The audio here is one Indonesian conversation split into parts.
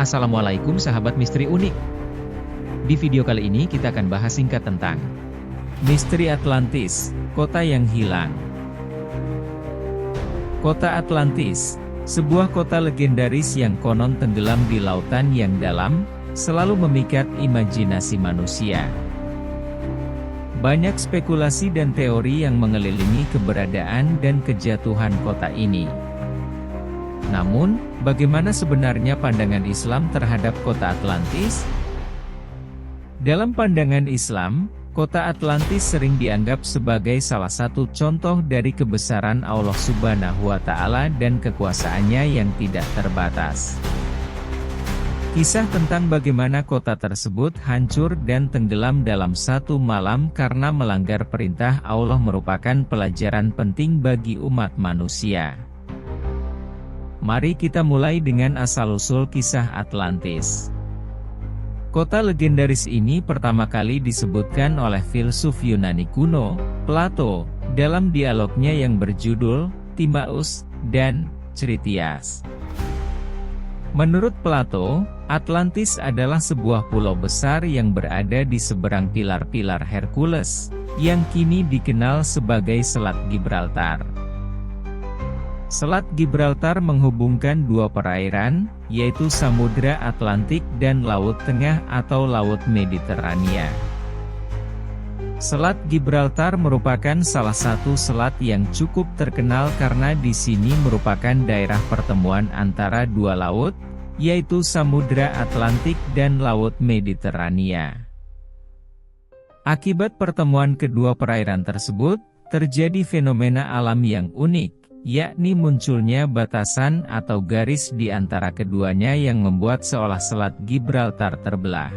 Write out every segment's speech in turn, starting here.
Assalamualaikum sahabat misteri unik. Di video kali ini kita akan bahas singkat tentang Misteri Atlantis, Kota yang Hilang. Kota Atlantis, sebuah kota legendaris yang konon tenggelam di lautan yang dalam, selalu memikat imajinasi manusia. Banyak spekulasi dan teori yang mengelilingi keberadaan dan kejatuhan kota ini. Namun, bagaimana sebenarnya pandangan Islam terhadap kota Atlantis? Dalam pandangan Islam, kota Atlantis sering dianggap sebagai salah satu contoh dari kebesaran Allah Subhanahu wa Ta'ala dan kekuasaannya yang tidak terbatas. Kisah tentang bagaimana kota tersebut hancur dan tenggelam dalam satu malam karena melanggar perintah Allah merupakan pelajaran penting bagi umat manusia. Mari kita mulai dengan asal-usul kisah Atlantis. Kota legendaris ini pertama kali disebutkan oleh filsuf Yunani kuno, Plato, dalam dialognya yang berjudul Timaeus dan Critias. Menurut Plato, Atlantis adalah sebuah pulau besar yang berada di seberang pilar-pilar Hercules, yang kini dikenal sebagai Selat Gibraltar. Selat Gibraltar menghubungkan dua perairan, yaitu Samudra Atlantik dan Laut Tengah atau Laut Mediterania. Selat Gibraltar merupakan salah satu selat yang cukup terkenal karena di sini merupakan daerah pertemuan antara dua laut, yaitu Samudra Atlantik dan Laut Mediterania. Akibat pertemuan kedua perairan tersebut, terjadi fenomena alam yang unik, yakni munculnya batasan atau garis di antara keduanya yang membuat seolah Selat Gibraltar terbelah.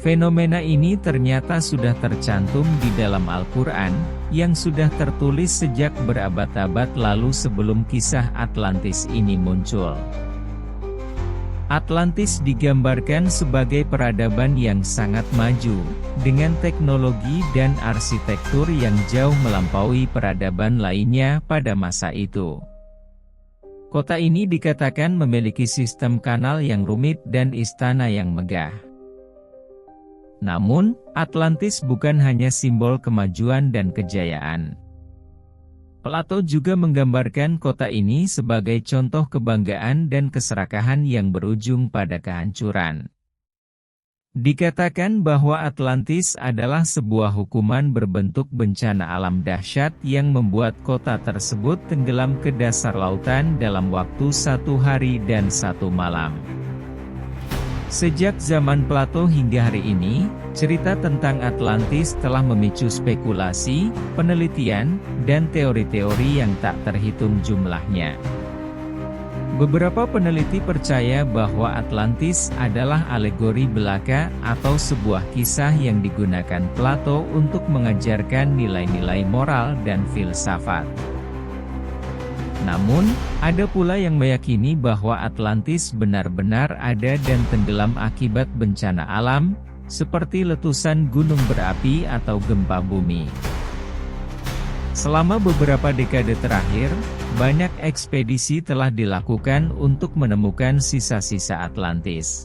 Fenomena ini ternyata sudah tercantum di dalam Al-Quran, yang sudah tertulis sejak berabad-abad lalu sebelum kisah Atlantis ini muncul. Atlantis digambarkan sebagai peradaban yang sangat maju, dengan teknologi dan arsitektur yang jauh melampaui peradaban lainnya pada masa itu. Kota ini dikatakan memiliki sistem kanal yang rumit dan istana yang megah. Namun, Atlantis bukan hanya simbol kemajuan dan kejayaan. Plato juga menggambarkan kota ini sebagai contoh kebanggaan dan keserakahan yang berujung pada kehancuran. Dikatakan bahwa Atlantis adalah sebuah hukuman berbentuk bencana alam dahsyat yang membuat kota tersebut tenggelam ke dasar lautan dalam waktu 1 hari dan 1 malam. Sejak zaman Plato hingga hari ini, cerita tentang Atlantis telah memicu spekulasi, penelitian, dan teori-teori yang tak terhitung jumlahnya. Beberapa peneliti percaya bahwa Atlantis adalah alegori belaka atau sebuah kisah yang digunakan Plato untuk mengajarkan nilai-nilai moral dan filsafat. Namun, ada pula yang meyakini bahwa Atlantis benar-benar ada dan tenggelam akibat bencana alam, seperti letusan gunung berapi atau gempa bumi. Selama beberapa dekade terakhir, banyak ekspedisi telah dilakukan untuk menemukan sisa-sisa Atlantis.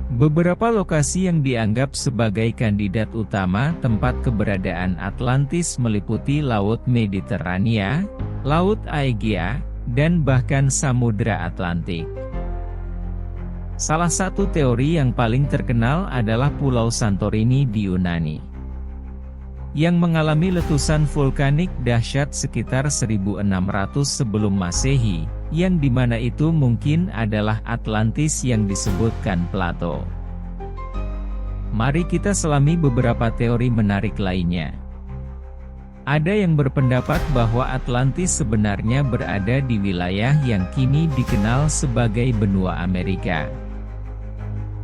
Beberapa lokasi yang dianggap sebagai kandidat utama tempat keberadaan Atlantis meliputi Laut Mediterania, Laut Aegea, dan bahkan Samudra Atlantik. Salah satu teori yang paling terkenal adalah Pulau Santorini di Yunani, yang mengalami letusan vulkanik dahsyat sekitar 1600 sebelum Masehi, yang dimana itu mungkin adalah Atlantis yang disebutkan Plato. Mari kita selami beberapa teori menarik lainnya. Ada yang berpendapat bahwa Atlantis sebenarnya berada di wilayah yang kini dikenal sebagai benua Amerika.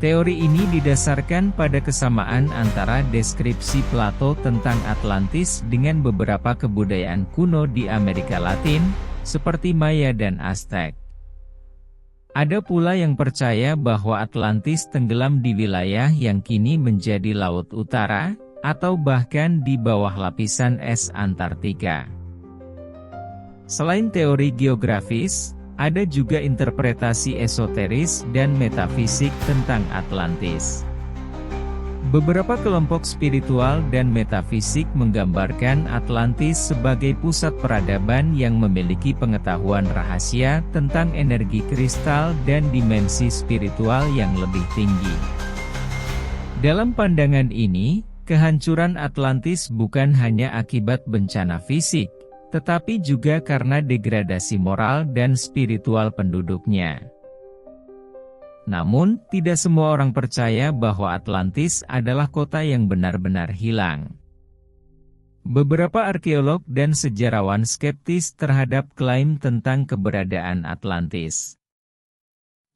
Teori ini didasarkan pada kesamaan antara deskripsi Plato tentang Atlantis dengan beberapa kebudayaan kuno di Amerika Latin, seperti Maya dan Aztec. Ada pula yang percaya bahwa Atlantis tenggelam di wilayah yang kini menjadi Laut Utara, atau bahkan di bawah lapisan es Antartika. Selain teori geografis, Ada juga interpretasi esoteris dan metafisik tentang Atlantis. Beberapa kelompok spiritual dan metafisik menggambarkan Atlantis sebagai pusat peradaban yang memiliki pengetahuan rahasia tentang energi kristal dan dimensi spiritual yang lebih tinggi. Dalam pandangan ini, kehancuran Atlantis bukan hanya akibat bencana fisik, tetapi juga karena degradasi moral dan spiritual penduduknya. Namun, tidak semua orang percaya bahwa Atlantis adalah kota yang benar-benar hilang. Beberapa arkeolog dan sejarawan skeptis terhadap klaim tentang keberadaan Atlantis.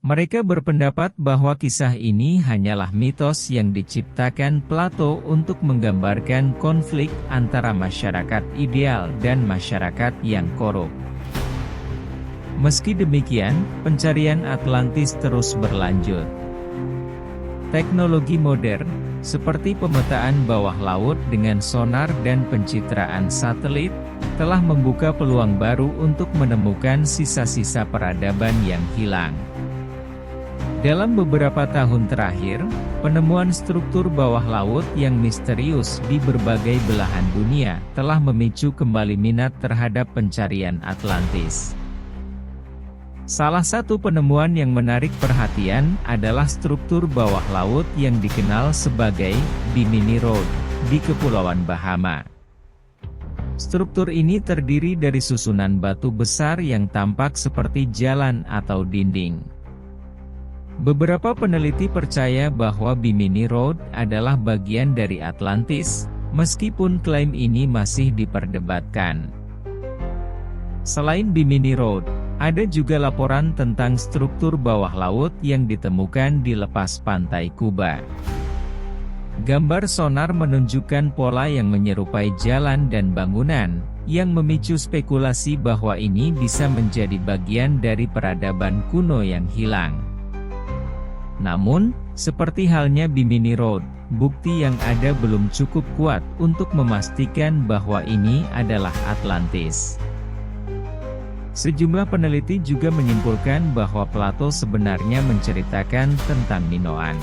Mereka berpendapat bahwa kisah ini hanyalah mitos yang diciptakan Plato untuk menggambarkan konflik antara masyarakat ideal dan masyarakat yang korup. Meski demikian, pencarian Atlantis terus berlanjut. Teknologi modern, seperti pemetaan bawah laut dengan sonar dan pencitraan satelit, telah membuka peluang baru untuk menemukan sisa-sisa peradaban yang hilang. Dalam beberapa tahun terakhir, penemuan struktur bawah laut yang misterius di berbagai belahan dunia telah memicu kembali minat terhadap pencarian Atlantis. Salah satu penemuan yang menarik perhatian adalah struktur bawah laut yang dikenal sebagai Bimini Road di Kepulauan Bahama. Struktur ini terdiri dari susunan batu besar yang tampak seperti jalan atau dinding. Beberapa peneliti percaya bahwa Bimini Road adalah bagian dari Atlantis, meskipun klaim ini masih diperdebatkan. Selain Bimini Road, ada juga laporan tentang struktur bawah laut yang ditemukan di lepas pantai Kuba. Gambar sonar menunjukkan pola yang menyerupai jalan dan bangunan, yang memicu spekulasi bahwa ini bisa menjadi bagian dari peradaban kuno yang hilang. Namun, seperti halnya Bimini Road, bukti yang ada belum cukup kuat untuk memastikan bahwa ini adalah Atlantis. Sejumlah peneliti juga menyimpulkan bahwa Plato sebenarnya menceritakan tentang Minoan,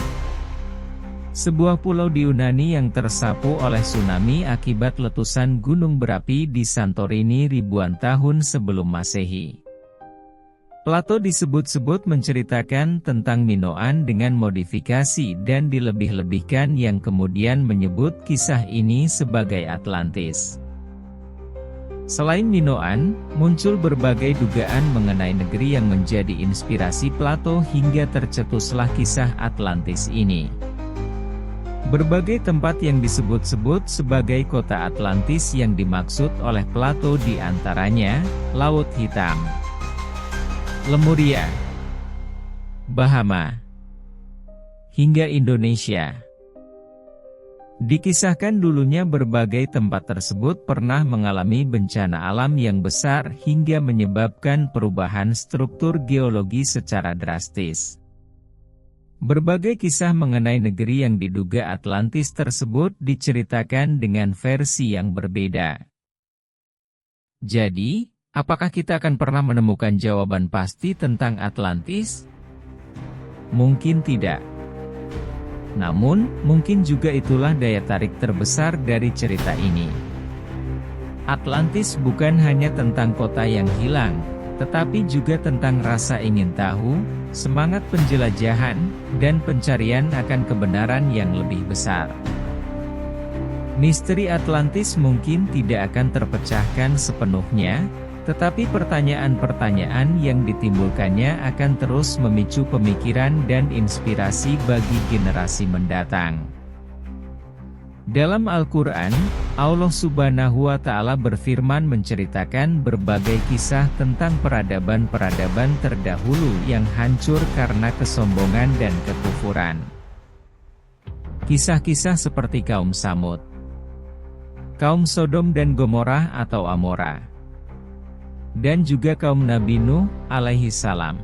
sebuah pulau di Yunani yang tersapu oleh tsunami akibat letusan gunung berapi di Santorini ribuan tahun sebelum Masehi. Plato disebut-sebut menceritakan tentang Minoan dengan modifikasi dan dilebih-lebihkan yang kemudian menyebut kisah ini sebagai Atlantis. Selain Minoan, muncul berbagai dugaan mengenai negeri yang menjadi inspirasi Plato hingga tercetuslah kisah Atlantis ini. Berbagai tempat yang disebut-sebut sebagai kota Atlantis yang dimaksud oleh Plato diantaranya, Laut Hitam, Lemuria, Bahama, hingga Indonesia. Dikisahkan dulunya berbagai tempat tersebut pernah mengalami bencana alam yang besar hingga menyebabkan perubahan struktur geologi secara drastis. Berbagai kisah mengenai negeri yang diduga Atlantis tersebut diceritakan dengan versi yang berbeda. Jadi, apakah kita akan pernah menemukan jawaban pasti tentang Atlantis? Mungkin tidak. Namun, mungkin juga itulah daya tarik terbesar dari cerita ini. Atlantis bukan hanya tentang kota yang hilang, tetapi juga tentang rasa ingin tahu, semangat penjelajahan, dan pencarian akan kebenaran yang lebih besar. Misteri Atlantis mungkin tidak akan terpecahkan sepenuhnya, tetapi pertanyaan-pertanyaan yang ditimbulkannya akan terus memicu pemikiran dan inspirasi bagi generasi mendatang. Dalam Al-Quran, Allah Subhanahu wa Ta'ala berfirman menceritakan berbagai kisah tentang peradaban-peradaban terdahulu yang hancur karena kesombongan dan kekufuran. Kisah-kisah seperti kaum Samud, kaum Sodom dan Gomorrah atau Amora, dan juga kaum Nabi Nuh alaihi salam.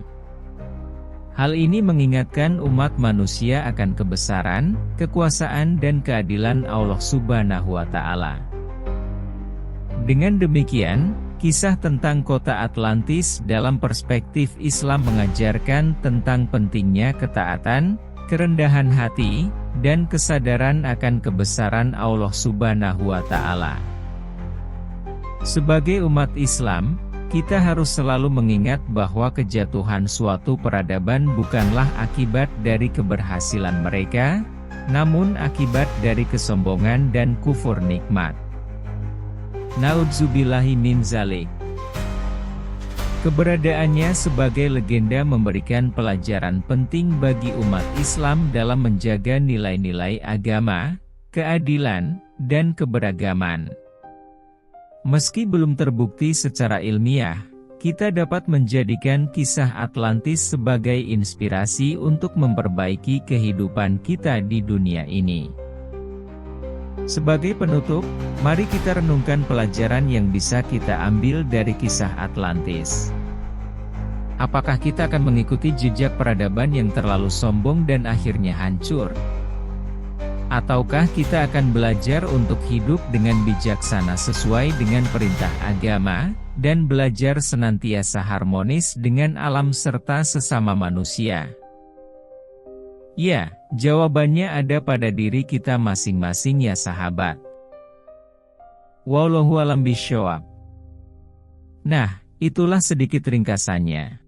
Hal ini mengingatkan umat manusia akan kebesaran, kekuasaan dan keadilan Allah Subhanahu wa Ta'ala. Dengan demikian, Kisah tentang kota Atlantis dalam perspektif Islam mengajarkan tentang pentingnya ketaatan, kerendahan hati, dan kesadaran akan kebesaran Allah Subhanahu wa Ta'ala. Sebagai umat Islam, kita harus selalu mengingat bahwa kejatuhan suatu peradaban bukanlah akibat dari keberhasilan mereka, namun akibat dari kesombongan dan kufur nikmat. Naudzubillahi min zalik. Keberadaannya sebagai legenda memberikan pelajaran penting bagi umat Islam dalam menjaga nilai-nilai agama, keadilan, dan keberagaman. Meski belum terbukti secara ilmiah, kita dapat menjadikan kisah Atlantis sebagai inspirasi untuk memperbaiki kehidupan kita di dunia ini. Sebagai penutup, mari kita renungkan pelajaran yang bisa kita ambil dari kisah Atlantis. Apakah kita akan mengikuti jejak peradaban yang terlalu sombong dan akhirnya hancur? Ataukah kita akan belajar untuk hidup dengan bijaksana sesuai dengan perintah agama, dan belajar senantiasa harmonis dengan alam serta sesama manusia? Ya, jawabannya ada pada diri kita masing-masing ya sahabat. Wallahu a'lam bishawab. Nah, itulah sedikit ringkasannya.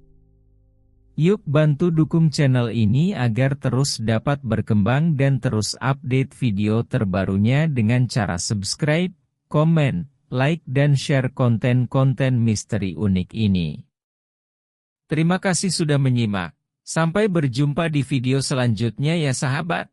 Yuk bantu dukung channel ini agar terus dapat berkembang dan terus update video terbarunya dengan cara subscribe, komen, like dan share konten-konten misteri unik ini. Terima kasih sudah menyimak. Sampai berjumpa di video selanjutnya ya sahabat.